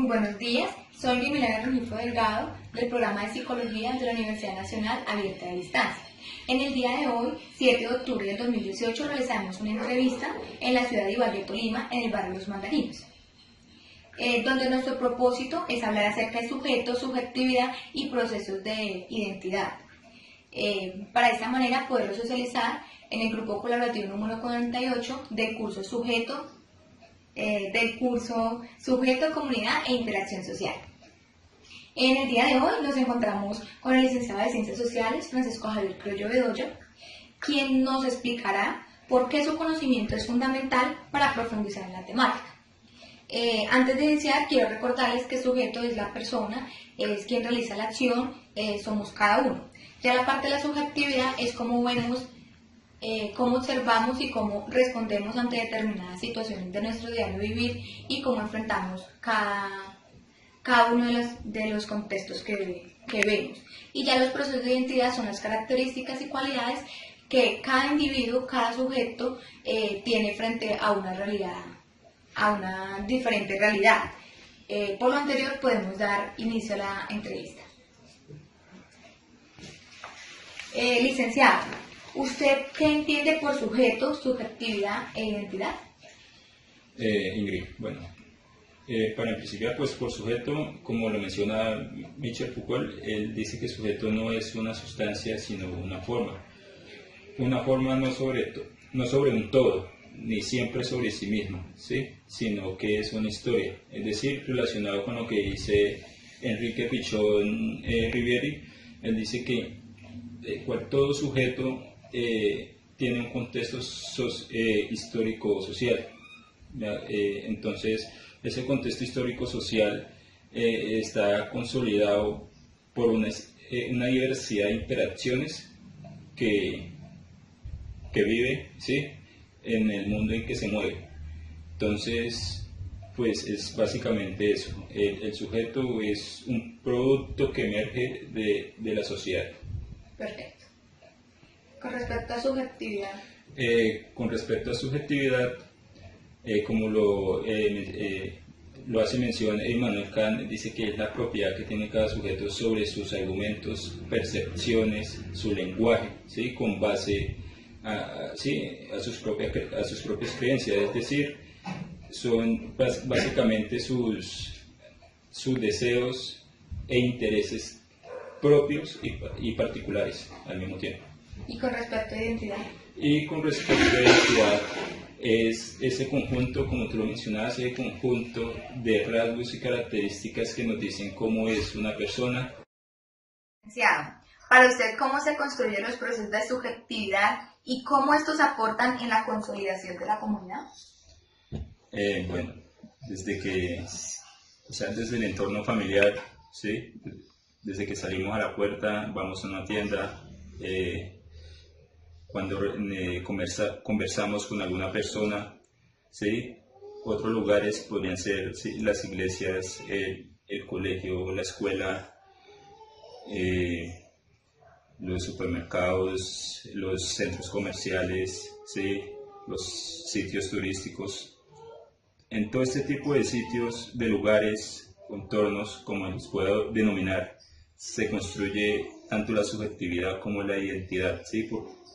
Muy buenos días, soy Milena Rengifo Delgado del programa de Psicología de la Universidad Nacional Abierta de Distancia. En el día de hoy, 7 de octubre del 2018, realizamos una entrevista en la ciudad de Ibagué, Tolima, en el barrio Los Mandarinos, donde nuestro propósito es hablar acerca de sujetos, subjetividad y procesos de identidad. Para esta manera poderlo socializar en el grupo colaborativo número 48 del curso Sujeto, Comunidad e Interacción Social. En el día de hoy nos encontramos con el licenciado de Ciencias Sociales, Francisco Javier Criollo Bedoya, quien nos explicará por qué su conocimiento es fundamental para profundizar en la temática. Antes de iniciar, quiero recordarles que el sujeto es la persona, es quien realiza la acción, somos cada uno. Ya la parte de la subjetividad es cómo vemos, cómo observamos y cómo respondemos ante determinadas situaciones de nuestro diario vivir y cómo enfrentamos cada uno de los contextos que vemos. Y ya los procesos de identidad son las características y cualidades que cada individuo, cada sujeto tiene frente a una realidad, a una diferente realidad. Por lo anterior podemos dar inicio a la entrevista. Licenciado, ¿usted qué entiende por sujeto, subjetividad e identidad? Ingrid, bueno, para principio, pues por sujeto, como lo menciona Michel Foucault, él dice que sujeto no es una sustancia, sino una forma. Una forma no sobre un todo, ni siempre sobre sí mismo, ¿sí? Sino que es una historia. Es decir, relacionado con lo que dice Enrique Pichón Rivieri, él dice que todo sujeto tiene un contexto histórico-social. Entonces, ese contexto histórico-social está consolidado por una diversidad de interacciones que vive, ¿sí?, en el mundo en que se mueve. Entonces, pues es básicamente eso. El sujeto es un producto que emerge de la sociedad. Perfecto. Con respecto a subjetividad. Con respecto a subjetividad, como lo hace mención Immanuel Kant, dice que es la propiedad que tiene cada sujeto sobre sus argumentos, percepciones, su lenguaje, ¿sí?, con base a sus propias creencias, es decir, son básicamente sus deseos e intereses propios y particulares al mismo tiempo. ¿Y con respecto a identidad? Y con respecto a identidad, es ese conjunto, como tú lo mencionabas, ese conjunto de rasgos y características que nos dicen cómo es una persona. Licenciado, para usted, ¿cómo se construyen los procesos de subjetividad y cómo estos aportan en la consolidación de la comunidad? Bueno, desde el entorno familiar, ¿sí?, desde que salimos a la puerta, vamos a una tienda, cuando conversamos con alguna persona, ¿sí? Otros lugares podrían ser, ¿sí?, las iglesias, el colegio, la escuela, los supermercados, los centros comerciales, ¿sí?, los sitios turísticos. En todo este tipo de sitios, de lugares, contornos, como los puedo denominar, se construye tanto la subjetividad como la identidad, ¿sí?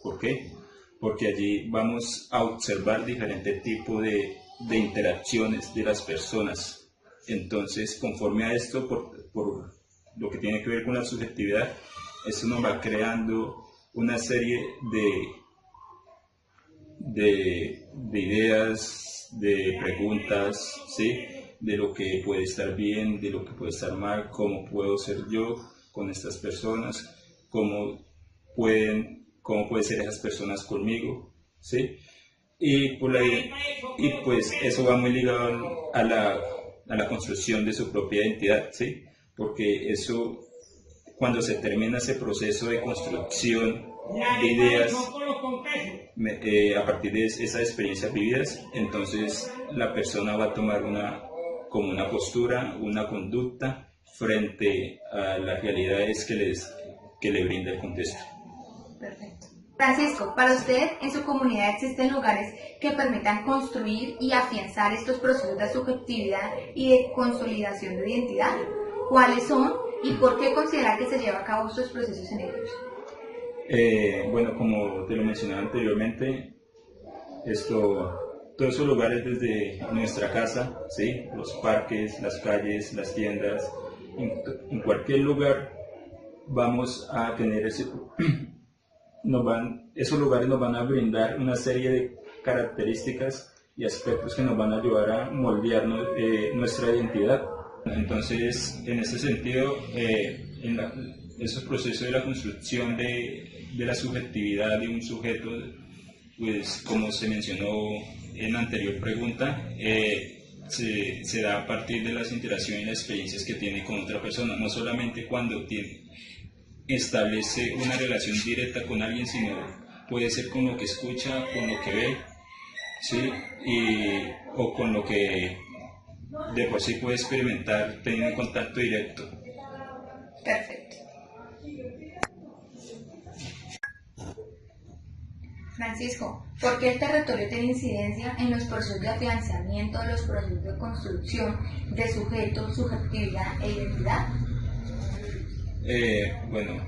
¿Por qué? Porque allí vamos a observar diferentes tipos de interacciones de las personas. Entonces, conforme a esto, por lo que tiene que ver con la subjetividad, eso nos va creando una serie de ideas, de preguntas, ¿sí?, de lo que puede estar bien, de lo que puede estar mal, cómo puedo ser yo con estas personas, cómo pueden ser esas personas conmigo, ¿sí? Y pues eso va muy ligado a la construcción de su propia identidad, ¿sí? Porque eso, cuando se termina ese proceso de construcción de ideas, a partir de esas experiencias vividas, entonces la persona va a tomar como una postura, una conducta frente a las realidades que le brinda el contexto. Perfecto. Francisco, para usted, en su comunidad existen lugares que permitan construir y afianzar estos procesos de subjetividad y de consolidación de identidad. ¿Cuáles son y por qué considera que se lleva a cabo estos procesos en ellos? Bueno, como te lo mencionaba anteriormente, todos esos lugares desde nuestra casa, ¿sí? Los parques, las calles, las tiendas, en cualquier lugar vamos a tener esos lugares nos van a brindar una serie de características y aspectos que nos van a ayudar a moldear nuestra identidad. Entonces, en ese sentido, esos procesos de la construcción de la subjetividad de un sujeto, pues como se mencionó en la anterior pregunta, se da a partir de las interacciones y las experiencias que tiene con otra persona, no solamente cuando establece una relación directa con alguien, sino puede ser con lo que escucha, con lo que ve, ¿sí? O con lo que de por sí puede experimentar teniendo un contacto directo. Perfecto. Francisco, ¿por qué el territorio tiene incidencia en los procesos de afianzamiento de los procesos de construcción de sujeto, subjetividad e identidad? Bueno,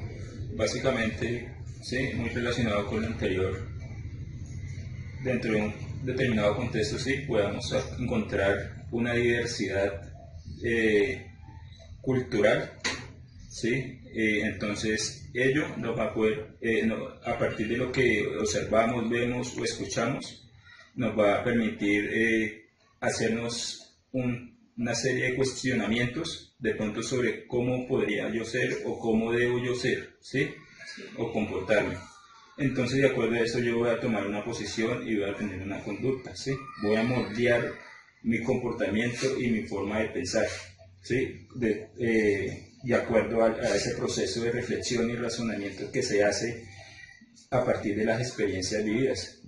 básicamente, sí, muy relacionado con lo anterior. Dentro de un determinado contexto, sí, podamos encontrar una diversidad cultural, sí. Entonces, ello nos va a poder, a partir de lo que observamos, vemos o escuchamos, nos va a permitir hacernos una serie de cuestionamientos de pronto sobre cómo podría yo ser o cómo debo yo ser, ¿sí? O comportarme. Entonces, de acuerdo a eso, yo voy a tomar una posición y voy a tener una conducta, ¿sí? Voy a moldear mi comportamiento y mi forma de pensar, ¿sí? De acuerdo a ese proceso de reflexión y razonamiento que se hace a partir de las experiencias vividas.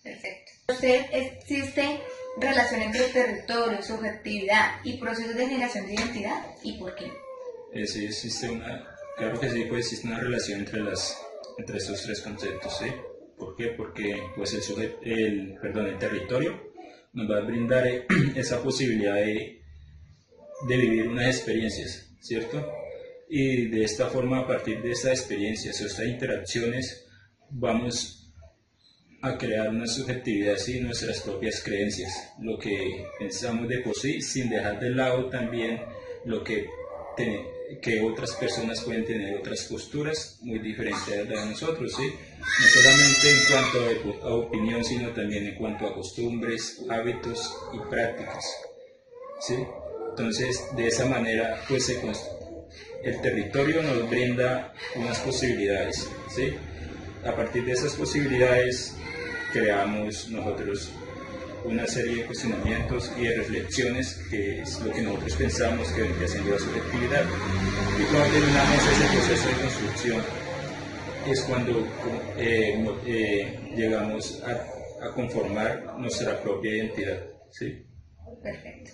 Perfecto. ¿Usted existe relación entre territorio, subjetividad y procesos de generación de identidad? ¿Y por qué? Sí, claro que sí, pues existe una relación entre estos tres conceptos, ¿sí? ¿Por qué? Porque pues el territorio nos va a brindar esa posibilidad de vivir unas experiencias, ¿cierto? Y de esta forma, a partir de estas experiencias o estas interacciones, vamos a crear una subjetividad y nuestras propias creencias, lo que pensamos de por sí, sin dejar de lado también lo que otras personas pueden tener otras posturas muy diferentes a las de nosotros, ¿sí? No solamente en cuanto a opinión, sino también en cuanto a costumbres, hábitos y prácticas, ¿sí? Entonces, de esa manera, pues el territorio nos brinda unas posibilidades, ¿sí? A partir de esas posibilidades, creamos nosotros una serie de cuestionamientos y de reflexiones, que es lo que nosotros pensamos que vendría siendo la subjetividad. Y cuando terminamos ese proceso de construcción, es cuando llegamos a conformar nuestra propia identidad, ¿sí? Perfecto.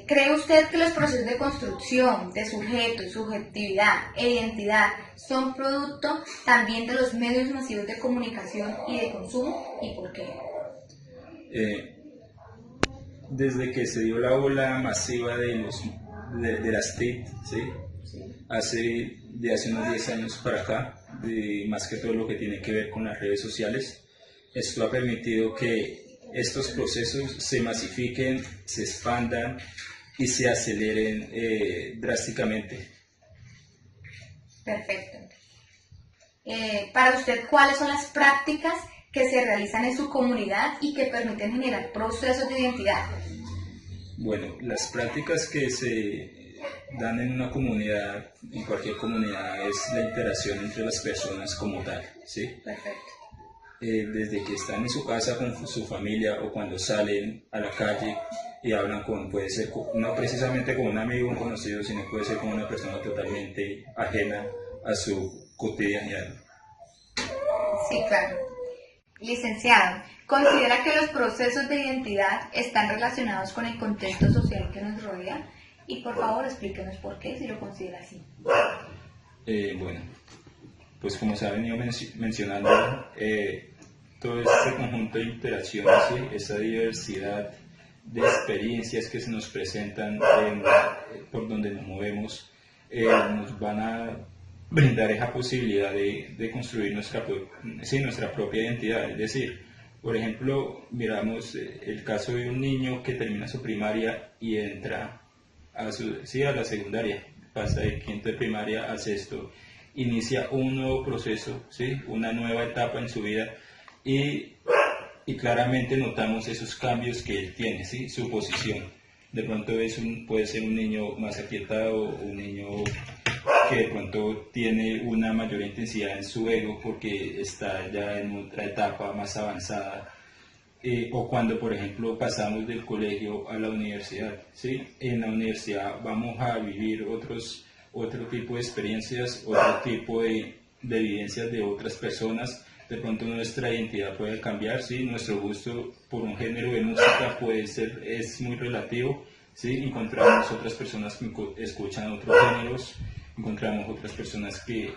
¿Cree usted que los procesos de construcción de sujeto, subjetividad e identidad son producto también de los medios masivos de comunicación y de consumo? ¿Y por qué? Desde que se dio la ola masiva de las TIC, ¿sí? Hace unos 10 años para acá, más que todo lo que tiene que ver con las redes sociales, esto ha permitido que estos procesos se masifiquen, se expandan y se aceleren drásticamente. Perfecto. Para usted, ¿cuáles son las prácticas que se realizan en su comunidad y que permiten generar procesos de identidad? Bueno, las prácticas que se dan en una comunidad, en cualquier comunidad, es la interacción entre las personas como tal, ¿sí? Perfecto. Desde que están en su casa con su familia o cuando salen a la calle y hablan puede ser no precisamente con un amigo o un conocido, sino puede ser con una persona totalmente ajena a su cotidianidad. Sí, claro. Licenciado, ¿considera que los procesos de identidad están relacionados con el contexto social que nos rodea? Y por favor explíquenos por qué, si lo considera así. Bueno, pues como se ha venido mencionando, todo este conjunto de interacciones, ¿sí? Esa diversidad de experiencias que se nos presentan por donde nos movemos, nos van a brindar esa posibilidad de construir nuestra propia identidad. Es decir, por ejemplo, miramos el caso de un niño que termina su primaria y entra a la secundaria, pasa de quinto de primaria a sexto, inicia un nuevo proceso, ¿sí? Una nueva etapa en su vida y claramente notamos esos cambios que él tiene, ¿sí? Su posición. De pronto puede ser un niño más aquietado, un niño que de pronto tiene una mayor intensidad en su ego porque está ya en otra etapa más avanzada. O cuando, por ejemplo, pasamos del colegio a la universidad, ¿sí? En la universidad vamos a vivir otro tipo de experiencias, otro tipo de vivencias de otras personas. De pronto nuestra identidad puede cambiar, ¿sí? Nuestro gusto por un género de música es muy relativo, ¿sí? Encontramos otras personas que escuchan otros géneros, encontramos otras personas que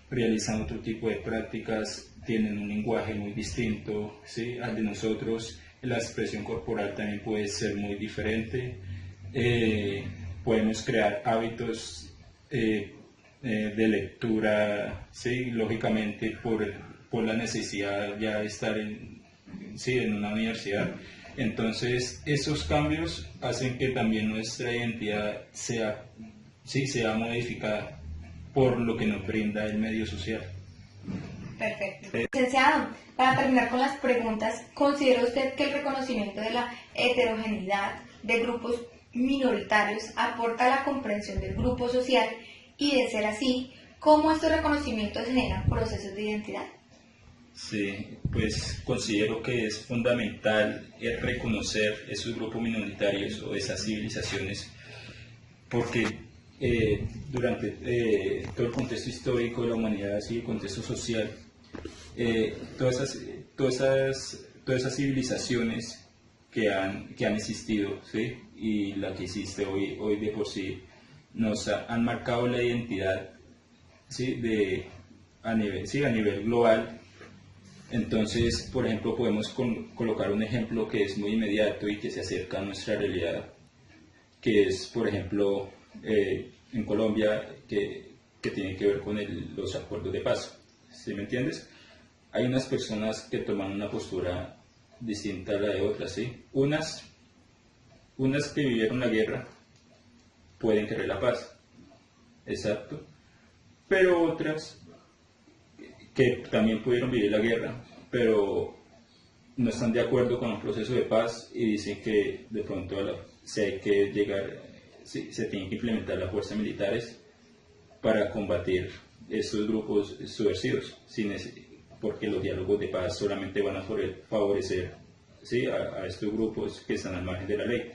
realizan otro tipo de prácticas, tienen un lenguaje muy distinto, ¿sí? Al de nosotros. La expresión corporal también puede ser muy diferente. Podemos crear hábitos de lectura, ¿sí? Lógicamente por la necesidad ya de estar en una universidad. Entonces, esos cambios hacen que también nuestra identidad sea modificada por lo que nos brinda el medio social. Perfecto. Licenciado, para terminar con las preguntas, ¿considera usted que el reconocimiento de la heterogeneidad de grupos minoritarios aporta a la comprensión del grupo social y, de ser así, cómo estos reconocimientos generan procesos de identidad? Sí, pues considero que es fundamental reconocer esos grupos minoritarios o esas civilizaciones porque durante todo el contexto histórico de la humanidad y el contexto social, todas esas civilizaciones que han existido, ¿sí? Y la que existe hoy de por sí, han marcado la identidad, ¿sí? A nivel global. Entonces, por ejemplo, podemos colocar un ejemplo que es muy inmediato y que se acerca a nuestra realidad, que es, por ejemplo, en Colombia, que tiene que ver con los acuerdos de paz. ¿Sí me entiendes? Hay unas personas que toman una postura distinta a la de otras, ¿sí? Unas que vivieron la guerra pueden querer la paz, exacto, pero otras que también pudieron vivir la guerra, pero no están de acuerdo con un proceso de paz y dicen que de pronto se tienen que implementar las fuerzas militares para combatir estos grupos subversivos, porque los diálogos de paz solamente van a favorecer, ¿sí? a estos grupos que están al margen de la ley.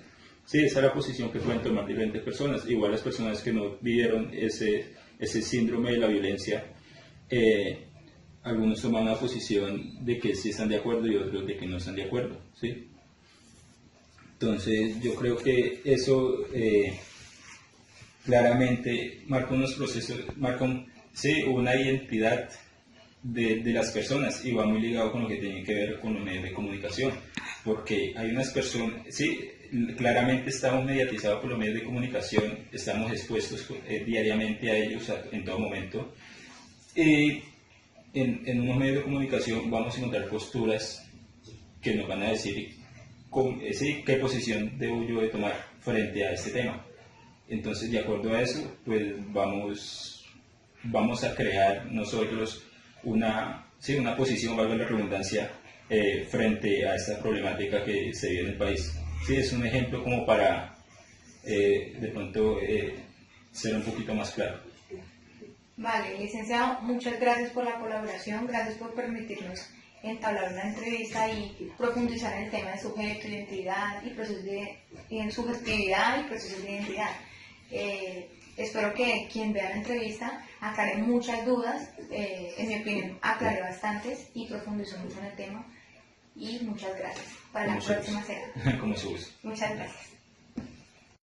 Sí, esa es la posición que pueden tomar diferentes personas. Igual las personas que no vivieron ese síndrome de la violencia, algunos toman una posición de que sí están de acuerdo y otros de que no están de acuerdo, ¿sí? Entonces yo creo que eso claramente marca unos procesos, una identidad de las personas y va muy ligado con lo que tiene que ver con los medios de comunicación, porque hay unas personas, sí, claramente estamos mediatizados por los medios de comunicación, estamos expuestos diariamente a ellos en todo momento. En unos medios de comunicación vamos a encontrar posturas que nos van a decir qué posición debo yo de tomar frente a este tema. Entonces, de acuerdo a eso, pues vamos a crear nosotros una posición, valga la redundancia, frente a esta problemática que se vive en el país. Sí, es un ejemplo como para de pronto ser un poquito más claro. Vale, licenciado, muchas gracias por la colaboración, gracias por permitirnos entablar una entrevista y profundizar en el tema de sujeto, identidad y procesos en subjetividad y procesos de identidad. Espero que quien vea la entrevista aclare muchas dudas, en mi opinión aclaré bastantes y profundizó mucho en el tema y muchas gracias. Para la próxima será. Como se gusta. Muchas gracias.